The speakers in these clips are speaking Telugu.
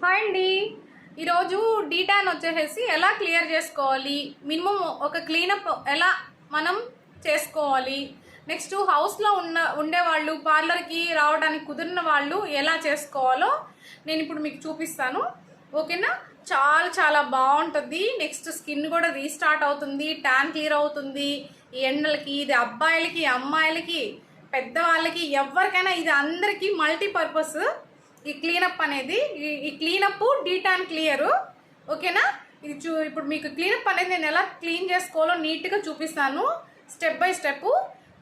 హాయ్ అండి. ఈరోజు డీటాన్ వచ్చేసి ఎలా క్లియర్ చేసుకోవాలి, మినిమం ఒక క్లీనప్ ఎలా మనం చేసుకోవాలి, నెక్స్ట్ హౌస్లో ఉండేవాళ్ళు పార్లర్కి రావడానికి కుదిరిన వాళ్ళు ఎలా చేసుకోవాలో నేను ఇప్పుడు మీకు చూపిస్తాను. ఓకేనా? చాలా చాలా బాగుంటుంది. నెక్స్ట్ స్కిన్ కూడా రీస్టార్ట్ అవుతుంది, ట్యాన్ క్లియర్ అవుతుంది. ఈ ఎండలకి ఇది అబ్బాయిలకి అమ్మాయిలకి పెద్దవాళ్ళకి ఎవరికైనా ఇది అందరికీ మల్టీపర్పస్. ఈ క్లీనప్ అనేది ఈ క్లీనప్ డీటాన్ క్లియర్. ఓకేనా? ఇది ఇప్పుడు మీకు క్లీనప్ అనేది నేను ఎలా క్లీన్ చేసుకోవాలో నీట్గా చూపిస్తాను స్టెప్ బై స్టెప్.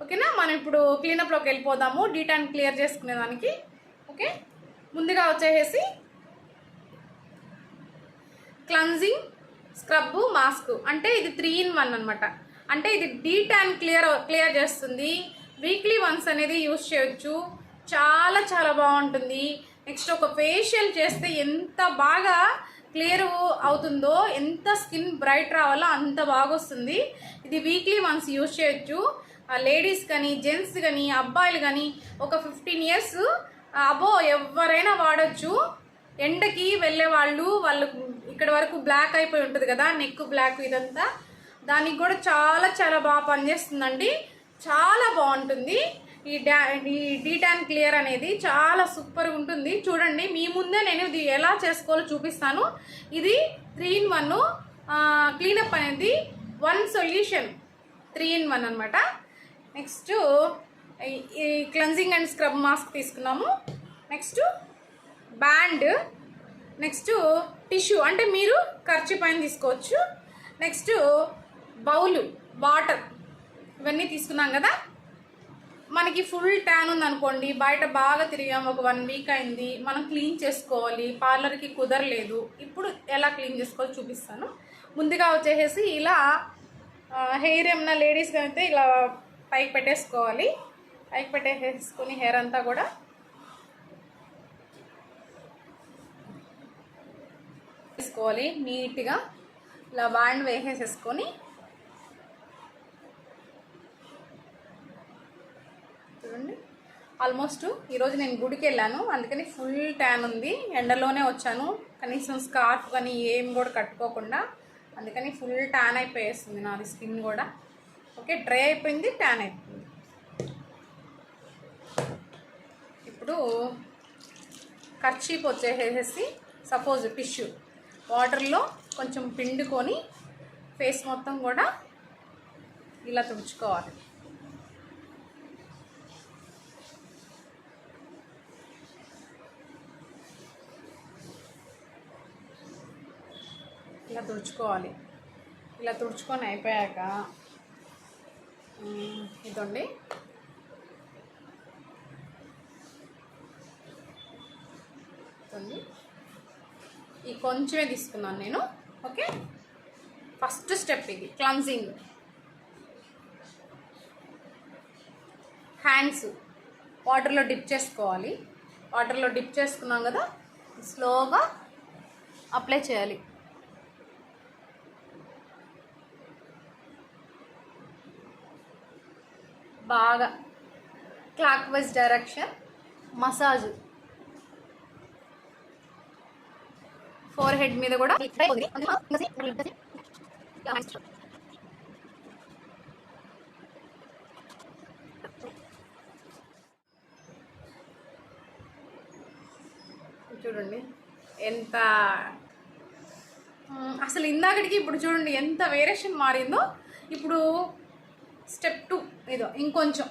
ఓకేనా? మనం ఇప్పుడు క్లీనప్లోకి వెళ్ళిపోదాము డీటాన్ క్లియర్ చేసుకునేదానికి. ఓకే, ముందుగా వచ్చేసి క్లెన్జింగ్ స్క్రబ్ మాస్క్ అంటే ఇది 3 in 1 అనమాట. అంటే ఇది డీటాన్ క్లియర్ చేస్తుంది. వీక్లీ వన్స్ అనేది యూజ్ చేయొచ్చు. చాలా చాలా బాగుంటుంది. నెక్స్ట్ ఒక ఫేషియల్ చేస్తే ఎంత బాగా క్లియర్ అవుతుందో, ఎంత స్కిన్ బ్రైట్ రావాలో అంత బాగా వస్తుంది. ఇది వీక్లీ వన్స్ యూజ్ చేయొచ్చు. లేడీస్ కానీ జెంట్స్ కానీ అబ్బాయిలు కానీ ఒక 15 years అబో ఎవరైనా వాడచ్చు. ఎండకి వెళ్ళే వాళ్ళు ఇక్కడ వరకు బ్లాక్ అయిపోయి ఉంటుంది కదా, నెక్ బ్లాక్ ఇదంతా, దానికి కూడా చాలా చాలా బాగా పనిచేస్తుందండి. చాలా బాగుంటుంది ఈ డీటాన్ క్లియర్ అనేది. చాలా సూపర్గా ఉంటుంది. చూడండి, మీ ముందే నేను ఇది ఎలా చేసుకోవాలో చూపిస్తాను. ఇది 3 in 1 క్లీనప్ అనేది 1 సొల్యూషన్ 3 in 1 అనమాట. నెక్స్ట్ ఈ క్లెన్జింగ్ అండ్ స్క్రబ్ మాస్క్ తీసుకున్నాము. నెక్స్ట్ బ్యాండ్, నెక్స్ట్ టిష్యూ అంటే మీరు ఖర్చు పైన తీసుకోవచ్చు. నెక్స్ట్ బౌలు, వాటర్, ఇవన్నీ తీసుకున్నాం కదా. మనకి ఫుల్ ట్యాన్ ఉందనుకోండి, బయట బాగా తిరిగాము, ఒక 1 week అయింది, మనం క్లీన్ చేసుకోవాలి, పార్లర్కి కుదరలేదు. ఇప్పుడు ఎలా క్లీన్ చేసుకోవాలో చూపిస్తాను. ముందుగా వచ్చేసి ఇలా హెయిర్ ఏమన్నా లేడీస్కి అయితే ఇలా పైకి పెట్టేసుకోవాలి. పైకి పెట్టేసుకొని హెయిర్ అంతా కూడా తీసుకోవాలి నీట్గా. ఇలా బ్యాండ్ వేసేసుకొని చూడండి. ఆల్మోస్ట్ ఈరోజు నేను గుడికి వెళ్ళాను, అందుకని ఫుల్ ట్యాన్ ఉంది. ఎండలోనే వచ్చాను, కనీసం స్కార్ఫ్ కానీ ఏం కూడా కట్టుకోకుండా, అందుకని ఫుల్ ట్యాన్ అయిపోయేస్తుంది నాది స్కిన్ కూడా. ఓకే, డ్రై అయిపోయింది, ట్యాన్ అయిపోయింది. ఇప్పుడు కర్చీప్ వచ్చేసేసి సపోజ్ టిష్యూ వాటర్లో కొంచెం పిండుకొని ఫేస్ మొత్తం కూడా ఇలా తుడుచుకోవాలి. ఇలా తుడుచుకోవాలి. ఇలా తుడుచుకొని అయిపోయాక ఇదండి ఈ కొంచెమే తీసుకున్నాను నేను. ఓకే, ఫస్ట్ స్టెప్ ఇది క్లెన్జింగ్. హ్యాండ్స్ వాటర్లో డిప్ చేసుకోవాలి. వాటర్లో డిప్ చేసుకున్నాం కదా, స్లోగా అప్లై చేయాలి. బాగా clock wise direction massage. Four head మీద కూడా చూడండి ఎంత అసలు ఇందాకటికి ఇప్పుడు చూడండి ఎంత వేరియేషన్ మారిందో. ఇప్పుడు స్టెప్ 2 ఇదో ఇంకొంచెం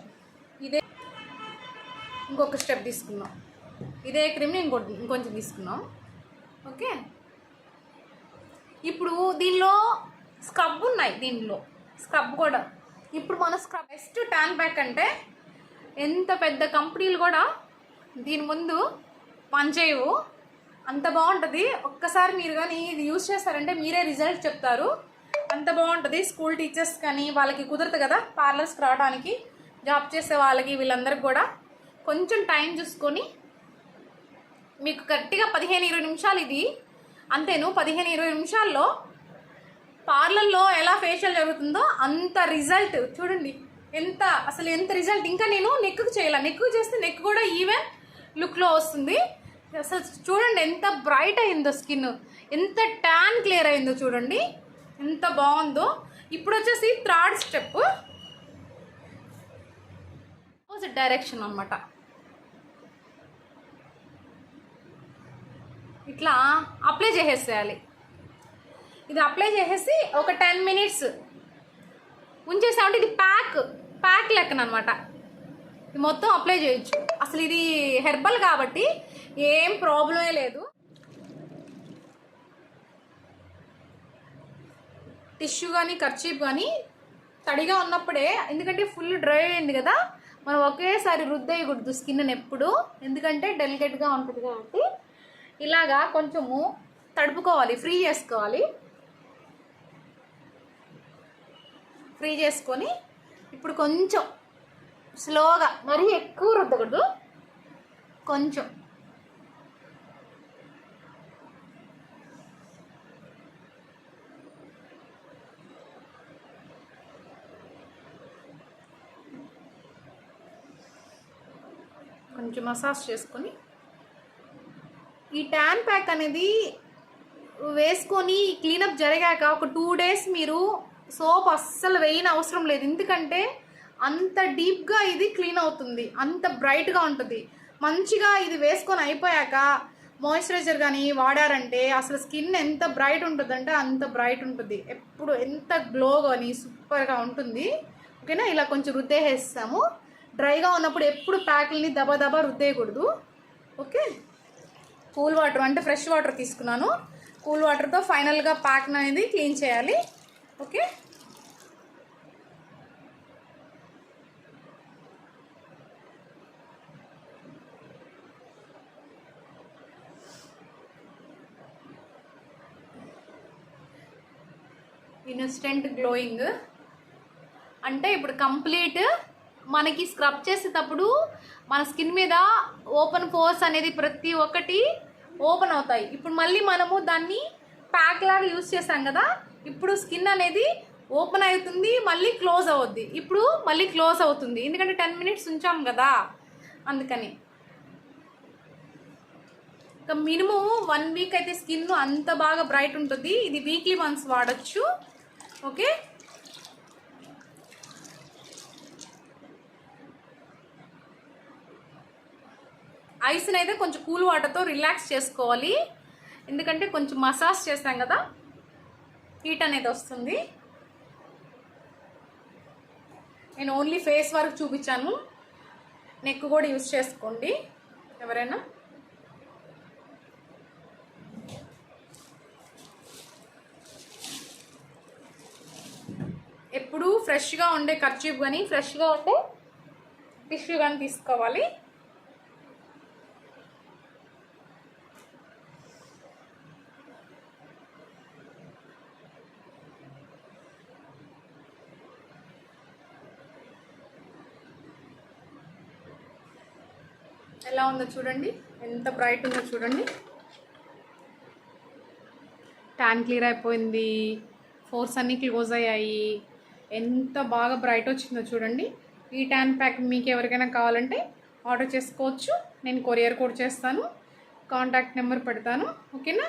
ఇంకొక స్టెప్ తీసుకున్నాం. ఇదే క్రీమ్ని ఇంకొంచెం తీసుకున్నాం. ఓకే, ఇప్పుడు దీనిలో స్క్రబ్ ఉన్నాయి, దీనిలో స్క్రబ్ కూడా. ఇప్పుడు మన స్క్రబ్ బెస్ట్ ట్యాన్ ప్యాక్ అంటే ఎంత పెద్ద కంపెనీలు కూడా దీని ముందు పనిచేయవు, అంత బాగుంటుంది. ఒక్కసారి మీరు కానీ ఇది యూజ్ చేస్తారంటే మీరే రిజల్ట్ చెప్తారు, అంత బాగుంటుంది. స్కూల్ టీచర్స్ కానీ వాళ్ళకి కుదరదు కదా పార్లర్స్కి రావడానికి, జాబ్ చేసే వాళ్ళకి వీళ్ళందరికీ కూడా కొంచెం టైం చూసుకొని మీకు గట్టిగా 15-20 నిమిషాలు ఇది అంతేను. 15-20 నిమిషాల్లో పార్లర్లో ఎలా ఫేషియల్ జరుగుతుందో అంత రిజల్ట్ చూడండి. ఎంత రిజల్ట్. ఇంకా నేను నెక్కు చేయాలి, నెక్కు చేస్తే నెక్ కూడా ఈవెన్ లుక్లో వస్తుంది. అసలు చూడండి ఎంత బ్రైట్ అయిందో స్కిన్, ఎంత ట్యాన్ క్లియర్ అయిందో చూడండి, ఎంత బాగుందో. ఇప్పుడు వచ్చేసి థర్డ్ స్టెప్, ఆపోజిట్ డైరెక్షన్ అనమాట. ఇట్లా అప్లై చేసేసేయాలి. ఇది అప్లై చేసేసి ఒక 10 minutes ఉంచేసామంటే ఇది ప్యాక్ లెక్కన అనమాట. ఇది మొత్తం అప్లై చేయొచ్చు. అసలు ఇది హెర్బల్ కాబట్టి ఏం ప్రాబ్లమే లేదు. టిష్యూ కానీ కర్చీఫ్ కానీ తడిగా ఉన్నప్పుడే, ఎందుకంటే ఫుల్ డ్రై అయింది కదా, మనం ఒకేసారి రుద్దేయకూడదు స్కిన్ ఎప్పుడు, ఎందుకంటే డెలికేట్గా ఉంటుంది కాబట్టి ఇలాగా కొంచెము తడుపుకోవాలి, ఫ్రీ చేసుకోవాలి. ఫ్రీ చేసుకొని ఇప్పుడు కొంచెం స్లోగా, మరీ ఎక్కువ రుద్దకూడదు, కొంచెం కొంచెం మసాజ్ చేసుకొని ఈ ట్యాన్ ప్యాక్ అనేది వేసుకొని క్లీనప్ జరిగాక ఒక 2 days మీరు సోప్ అస్సలు వేయని అవసరం లేదు, ఎందుకంటే అంత డీప్గా ఇది క్లీన్ అవుతుంది, అంత బ్రైట్గా ఉంటుంది. మంచిగా ఇది వేసుకొని అయిపోయాక మాయిశ్చరైజర్ కానీ వాడారంటే అసలు స్కిన్ ఎంత బ్రైట్ ఉంటుందంటే అంత బ్రైట్ ఉంటుంది, ఎప్పుడు ఎంత గ్లో కానీ సూపర్గా ఉంటుంది. ఓకేనా, ఇలా కొంచెం రుద్దేసేస్తాము. డ్రైగా ఉన్నప్పుడు ఎప్పుడు ప్యాక్ని దబా రుద్దేయకూడదు. ఓకే, కూల్ వాటర్ అంటే ఫ్రెష్ వాటర్ తీసుకున్నాను, కూల్ వాటర్తో ఫైనల్గా ప్యాక్ అనేది క్లీన్ చేయాలి. ఓకే, ఇన్స్టెంట్ గ్లోయింగ్ అంటే ఇప్పుడు కంప్లీట్ మనకి స్క్రబ్ చేసేటప్పుడు మన స్కిన్ మీద ఓపెన్ పోర్స్ అనేది ప్రతి ఒక్కటి ఓపెన్ అవుతాయి. ఇప్పుడు మళ్ళీ మనము దాన్ని ప్యాక్ లాగా యూజ్ చేసాం కదా, ఇప్పుడు స్కిన్ అనేది ఓపెన్ అవుతుంది, మళ్ళీ క్లోజ్ అవుద్ది. ఇప్పుడు మళ్ళీ క్లోజ్ అవుతుంది, ఎందుకంటే 10 minutes ఉంచాం కదా, అందుకని. ఇంకా మినిమం 1 week అయితే స్కిన్ అంత బాగా బ్రైట్ ఉంటుంది. ఇది వీక్లీ వన్స్ వాడచ్చు. ఓకే, ఐస్ని అయితే కొంచెం కూల్ వాటర్తో రిలాక్స్ చేసుకోవాలి, ఎందుకంటే కొంచెం మసాజ్ చేస్తాం కదా, హీట్ అనేది వస్తుంది. నేను ఓన్లీ ఫేస్ వరకు చూపించాను, నెక్ కూడా యూజ్ చేసుకోండి ఎవరైనా. ఎప్పుడు ఫ్రెష్గా ఉండే కర్చీఫ్ కానీ ఫ్రెష్గా ఉండే టిష్యూ కానీ తీసుకోవాలి. ఎలా ఉందో చూడండి, ఎంత బ్రైట్ ఉందో చూడండి, ట్యాన్ క్లియర్ అయిపోయింది, పోర్స్ అన్నీ క్లోజ్ అయ్యాయి, ఎంత బాగా బ్రైట్ వచ్చిందో చూడండి. ఈ ట్యాన్ ప్యాక్ మీకు ఎవరికైనా కావాలంటే ఆర్డర్ చేసుకోవచ్చు, నేను కొరియర్ కూడా చేస్తాను, కాంటాక్ట్ నెంబర్ పెడతాను. ఓకేనా,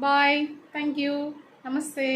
బాయ్, థ్యాంక్ యూ, నమస్తే.